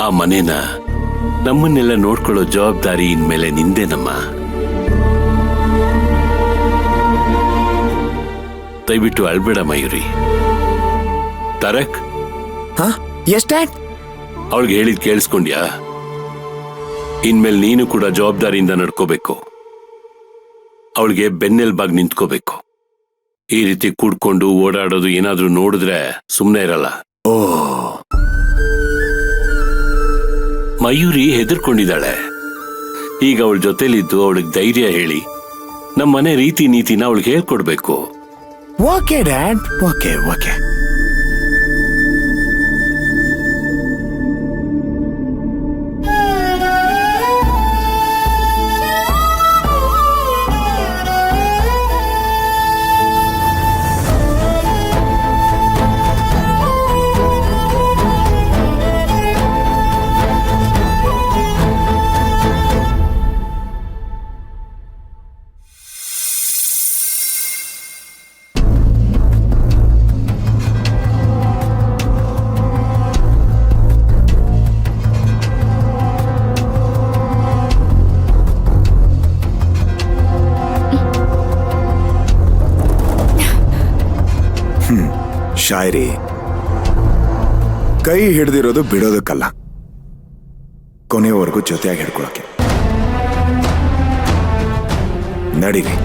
ಆ ಮನೇನ ನಮ್ಮನ್ನೆಲ್ಲ ನೋಡ್ಕೊಳ್ಳೋ ಜವಾಬ್ದಾರಿ ಇನ್ಮೇಲೆ ನಿಂದೇನಮ್ಮ. ದಯವಿಟ್ಟು ಅಳ್ಬೇಡ ಮಯೂರಿ. ತಾರಕ್, ಅವಳಿಗೆ ಹೇಳಿದ್ ಕೇಳಿಸ್ಕೊಂಡ್ಯಾ? ಇನ್ಮೇಲೆ ನೀನು ಕೂಡ ಜವಾಬ್ದಾರಿಯಿಂದ ನಡ್ಕೋಬೇಕು. ಅವಳಿಗೆ ಬೆನ್ನೆಲ್ಬಾಗ್ ನಿಂತ್ಕೋಬೇಕು. ಈ ರೀತಿ ಕೂಡ್ಕೊಂಡು ಓಡಾಡೋದು ಏನಾದ್ರೂ ನೋಡಿದ್ರೆ ಸುಮ್ನೆ ಇರಲ್ಲ. ಮಯೂರಿ ಹೆದರ್ಕೊಂಡಿದ್ದಾಳೆ. ಈಗ ಅವಳ ಜೊತೆಲಿದ್ದು ಅವಳಿಗೆ ಧೈರ್ಯ ಹೇಳಿ ನಮ್ಮ ಮನೆ ರೀತಿ ನೀತಿನ ಅವಳಿಗೆ ಹೇಳ್ಕೊಡ್ಬೇಕು. Okay dad, okay okay. Shayari, ಕೈ ಹಿಡ್ದಿರೋದು ಬಿಡೋದಕ್ಕಲ್ಲ, ಕೊನೆಯವರೆಗೂ ಜೊತೆಯಾಗಿ ಹಿಡ್ಕೊಳಕ್ಕೆ. ನಡೀರಿ.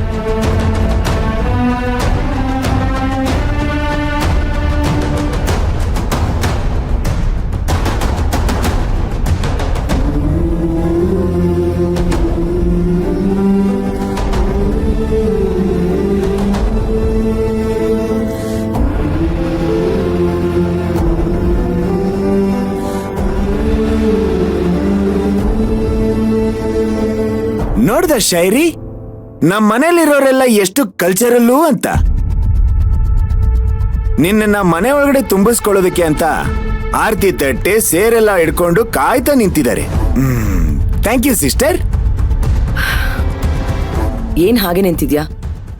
ನೋಡ್ದ ಶಾಯರಿ, ನಮ್ಮ ಮನೇಲಿರೋರೆಲ್ಲ ಎಷ್ಟು ಕಲ್ಚರಲ್ಲು ಅಂತ. ನಿನ್ನ ಮನೆ ಒಳಗಡೆ ತುಂಬಿಸ್ಕೊಳ್ಳೋದಕ್ಕೆ ಅಂತ ಆರತಿ ತಟ್ಟೆ ಸೇರೆಲ್ಲ ಹಿಡ್ಕೊಂಡು ಕಾಯ್ತಾ ನಿಂತಿದ್ದಾರೆ. Thank you sister. ಏನ್ ಹಾಗೆ ನಿಂತಿದ್ಯಾ?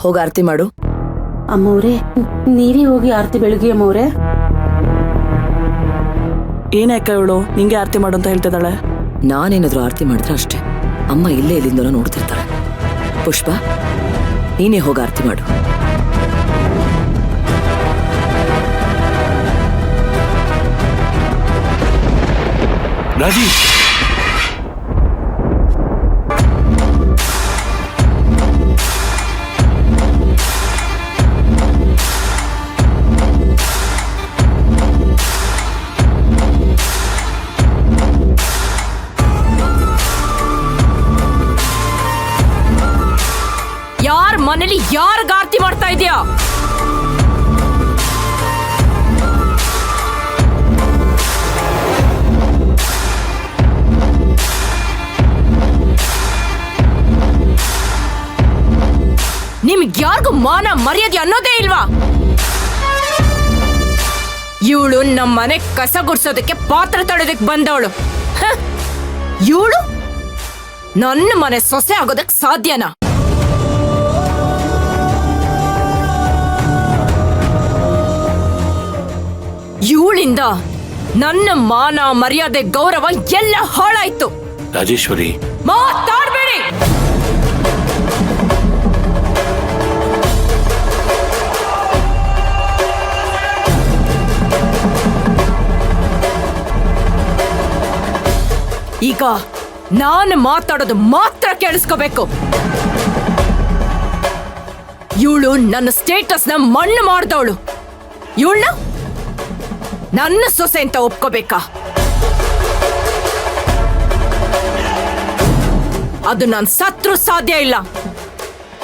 ಹೋಗಿ ಆರತಿ ಮಾಡು. ಅಮ್ಮವ್ರೆ, ನೀವೇ ಹೋಗಿ ಆರತಿ ಬೆಳಗ್ಗೆ. ಅಮ್ಮವ್ರೆ, ಏನಾಯ್ಕ ಇವಳು ನಿಂಗೆ ಆರತಿ ಮಾಡು ಅಂತ ಹೇಳ್ತಿದ್ದಾಳೆ? ನಾನೇನಾದ್ರೂ ಆರತಿ ಮಾಡಿದ್ರೆ ಅಷ್ಟೇ, ಅಮ್ಮ ಇಲ್ಲೇ ಇಲ್ಲಿಂದ ನೋಡ್ತಿರ್ತಾಳೆ. ಪುಷ್ಪ, ನೀನೇ ಹೋಗಿ ಆರತಿ ಮಾಡು. ರಾಜಿ, ಯಾರ ಮನೇಲಿ ಯಾರಿಗ ಆರತಿ ಮಾಡ್ತಾ ಇದೀಯಾ? ನಿಮ್ಗೆ ಯಾರಿಗೂ ಮಾನ ಮರ್ಯಾದೆ ಅನ್ನೋದೇ ಇಲ್ವಾ? ಇವಳು ನಮ್ಮ ಮನೆ ಕಸ ಗುಡ್ಸೋದಕ್ಕೆ ಪಾತ್ರ ತೊಳೆದಕ್ಕೆ ಬಂದವಳು. ಇವಳು ನನ್ನ ಮನೆ ಸೊಸೆ ಆಗೋದಕ್ಕೆ ಸಾಧ್ಯನಾ? ಇವಳಿಂದ ನನ್ನ ಮಾನ ಮರ್ಯಾದೆ ಗೌರವ ಎಲ್ಲ ಹಾಳಾಯ್ತು. ರಾಜೇಶ್ವರಿ, ಮಾತಾಡ್ಬೇಡಿ. ಈಗ ನಾನು ಮಾತಾಡೋದು ಮಾತ್ರ ಕೇಳಿಸ್ಕೋಬೇಕು. ಇವಳು ನನ್ನ ಸ್ಟೇಟಸ್ನ ಮಣ್ಣು ಮಾಡ್ದವಳು. ಇವಳನ್ನ ನನ್ನ ಸೊಸೆ ಅಂತ ಒಪ್ಕೋಬೇಕಾ? ಅದು ನಾನು ಸತ್ರು ಸಾಧ್ಯ ಇಲ್ಲ.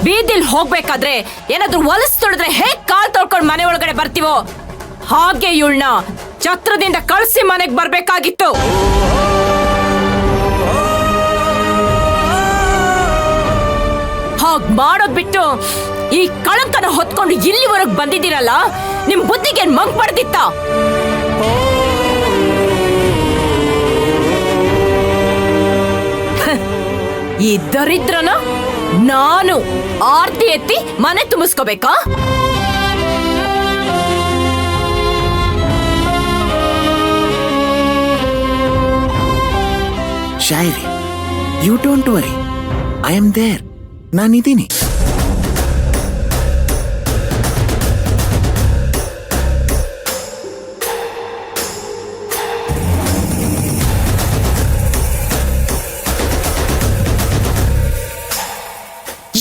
ಬೀದಿಲ್ ಹೋಗ್ಬೇಕಾದ್ರೆ ಏನಾದ್ರೂ ಹೊಲಸ್ ತೊಳೆದ್ರೆ ಹೇಗ್ ಕಾಲ್ ತೊಳ್ಕೊಂಡು ಮನೆ ಒಳಗಡೆ ಬರ್ತೀವೋ ಹಾಗೆ ಇವಳನ್ನ ಛತ್ರದಿಂದ ಕಳಿಸಿ ಮನೆಗೆ ಬರ್ಬೇಕಾಗಿತ್ತು. ಹಾಗ್ ಮಾಡೋದ್ ಬಿಟ್ಟು ಈ ಕಳಂಕನ ಹೊತ್ಕೊಂಡು ಇಲ್ಲಿವರೆಗೆ ಬಂದಿದ್ದೀರಲ್ಲ, ನಿಮ್ ಬುದ್ಧಿಗೆ ಮಂಕ್ ಪಡೆದಿತ್ತ? ಈ ದರಿದ್ರನ ನಾನು ಆರ್ತಿ ಎತ್ತಿ ಮನೆ ತುಂಬಿಸ್ಕೋಬೇಕಾ? Shayari. You don't worry, I am there. ನಾನಿದ್ದೀನಿ.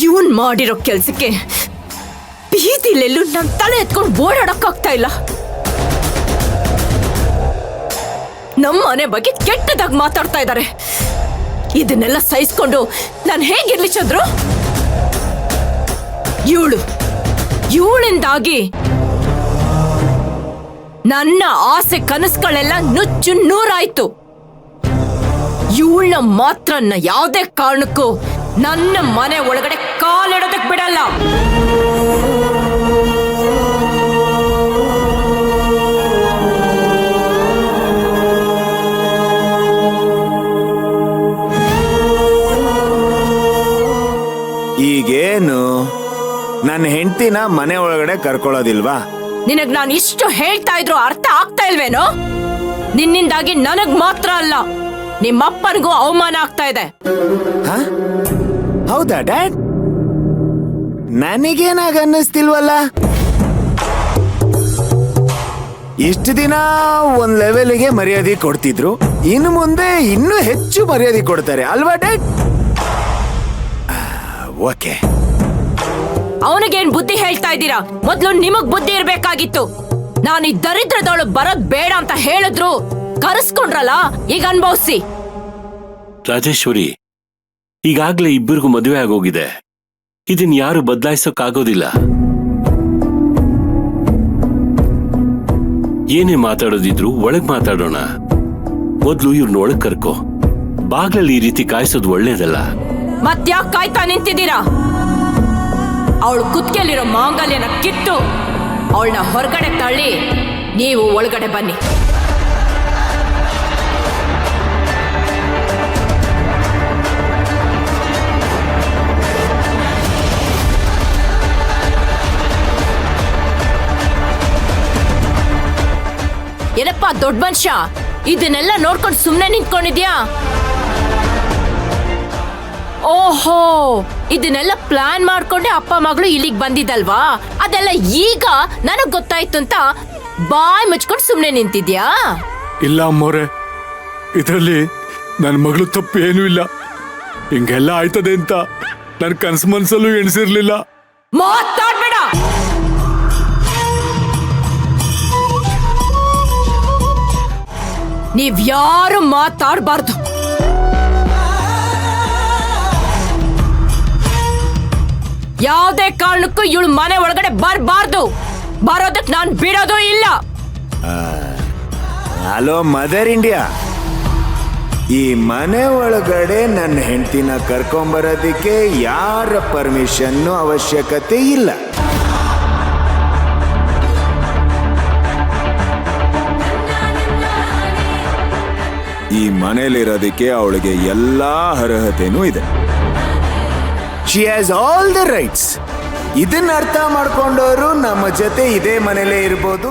ಇವನ್ ಮಾಡಿರೋ ಕೆಲ್ಸಕ್ಕೆ ಬೀದಿಲೆಲ್ಲೂ ನನ್ ತಲೆ ಎತ್ಕೊಂಡು ಓಡಾಡಕ್ಕಾಗ್ತಾ ಇಲ್ಲ. ನಮ್ಮ ಮನೆ ಬಗ್ಗೆ ಕೆಟ್ಟದಾಗಿ ಮಾತಾಡ್ತಾ ಇದ್ದಾರೆ. ಇದನ್ನೆಲ್ಲ ಸಹಿಸ್ಕೊಂಡು ನಾನು ಹೇಗಿರ್ಲಿ ಚಂದ್ರು? ಇವಳಿಂದಾಗಿ ನನ್ನ ಆಸೆ ಕನಸುಗಳೆಲ್ಲ ನುಚ್ಚು ನೂರಾಯ್ತು. ಇವಳನ್ನ ಮಾತ್ರ ಯಾವುದೇ ಕಾರಣಕ್ಕೂ ನನ್ನ ಮನೆ ಒಳಗಡೆ ಕಾಲಿಡೋದಕ್ ಬಿಡಲ್ಲ. ಈಗೇನು ನನ್ನ ಹೆಂಡತಿನ ಮನೆ ಒಳಗಡೆ ಕರ್ಕೊಳ್ಳೋದಿಲ್ವಾ? ನಿನಗ್ ನಾನು ಇಷ್ಟು ಹೇಳ್ತಾ ಇದ್ರು ಅರ್ಥ ಆಗ್ತಾ ಇಲ್ವೇನೋ? ನಿನ್ನಿಂದಾಗಿ ನನಗ್ ಮಾತ್ರ ಅಲ್ಲ, ನಿಮ್ಮಪ್ಪನಿಗೂ ಅವಮಾನ ಆಗ್ತಾ ಇದೆ. ಹ? ಹೌದಾ ಡ್ಯಾಡ್? ನನಗೇನಾಗ ಅನ್ನಿಸ್ತಿಲ್ವಲ್ಲ. ಇಷ್ಟು ದಿನ ಒಂದ್ ಲೆವೆಲ್ಗೆ ಮರ್ಯಾದೆ ಕೊಡ್ತಿದ್ರು, ಇನ್ನು ಮುಂದೆ ಇನ್ನೂ ಹೆಚ್ಚು ಮರ್ಯಾದೆ ಕೊಡ್ತಾರೆ ಅಲ್ವಾ ಡ್ಯಾಡ್? ಓಕೆ. ಅವನಿಗೇನ್ ಬುದ್ಧಿ ಹೇಳ್ತಾ ಇದ್ದೀರಾ? ಮೊದ್ಲು ನಿಮಗ್ ಬುದ್ಧಿ ಇರ್ಬೇಕಾಗಿತ್ತು. ನಾನು ಈ ದರಿದ್ರದವಳು ಬರೋದ್ ಬೇಡ ಅಂತ ಹೇಳಿದ್ರು ಕರೆಸ್ಕೊಂಡ್ರಲ್ಲ, ಈಗ ಅನ್ಭವಿಸಿ. ರಾಜೇಶ್ವರಿ, ಈಗಾಗ್ಲೇ ಇಬ್ಬರಿಗೂ ಮದುವೆ ಆಗೋಗಿದೆ. ಇದನ್ ಯಾರು ಬದಲಾಯಿಸೋಕ್ಕಾಗೋದಿಲ್ಲ. ಏನೇ ಮಾತಾಡೋದಿದ್ರು ಒಳಗ್ ಮಾತಾಡೋಣ. ಮೊದ್ಲು ಇವ್ರನ್ನ ಒಳಗ್ ಕರ್ಕೋ. ಬಾಗ್ಲಲ್ಲಿ ಈ ರೀತಿ ಕಾಯಿಸೋದು ಒಳ್ಳೇದಲ್ಲ. ಮತ್ಯಾಕ್ ಕಾಯ್ತಾ ನಿಂತಿದ್ದೀರಾ? ಅವಳು ಕುತ್ತಿಗೆಲಿರೋ ಮಾಂಗಲ್ಯನ ಕಿತ್ತು ಅವಳನ್ನ ಹೊರಗಡೆ ತಳ್ಳಿ ನೀವು ಒಳಗಡೆ ಬನ್ನಿ. ಏನಪ್ಪಾ ದೊಡ್ಡ ಮನುಷ್ಯ, ಇದನ್ನೆಲ್ಲ ನೋಡ್ಕೊಂಡು ಸುಮ್ನೆ ನಿಂತ್ಕೊಂಡಿದ್ಯಾ? ಓಹೋ, ಇದನ್ನೆಲ್ಲ ಪ್ಲಾನ್ ಮಾಡ್ಕೊಂಡೆ ಅಪ್ಪ ಮಗಳು ಇಲ್ಲಿಗೆ ಬಂದಿದ್ದಲ್ವಾ? ಅದೆಲ್ಲ ಈಗ ನನಗ್ ಗೊತ್ತಾಯ್ತು ಅಂತ ಬಾಯ್ ಮುಚ್ಕೊಂಡು ಸುಮ್ನೆ ನಿಂತಿದ್ಯಾ? ಇಲ್ಲ ಅಮ್ಮೋರೆ, ಇದರಲ್ಲಿ ನನ್ನ ಮಗಳು ತಪ್ಪು ಏನೂ ಇಲ್ಲ. ಹಿಂಗೆಲ್ಲ ಆಯ್ತದೆ ಅಂತ ನನ್ನ ಕನಸು ಮನ್ಸಲ್ಲೂ ಎಣಿಸಿರ್ಲಿಲ್ಲ. ಮಾತಾಡ್ಬೇಡ. ನೀವ್ಯಾರು ಮಾತಾಡ್ಬಾರ್ದು. ಯಾವುದೇ ಕಾರಣಕ್ಕೂ ಇವಳು ಮನೆ ಒಳಗಡೆ ಬರಬಾರ್ದು. ಬರೋದಕ್ಕೆ ನಾನು ಬಿಡೋದು ಇಲ್ಲ. ಹಲೋ ಮದರ್ ಇಂಡಿಯಾ, ಈ ಮನೆ ಒಳಗಡೆ ನನ್ನ ಹೆಂಡತಿನ ಕರ್ಕೊಂಬರೋದಿಕ್ಕೆ ಯಾರ ಪರ್ಮಿಷನ್ನು ಅವಶ್ಯಕತೆ ಇಲ್ಲ. ಈ ಮನೇಲಿರೋದಕ್ಕೆ ಅವಳಿಗೆ ಎಲ್ಲಾ ಅರ್ಹತೆನೂ ಇದೆ. She has all the rights. ಇದನ್ನ ಅರ್ಥ ಮಾಡ್ಕೊಂಡವರು ನಮ್ಮ ಜೊತೆ ಇದೇ ಮನೇಲೇ ಇರ್ಬೋದು.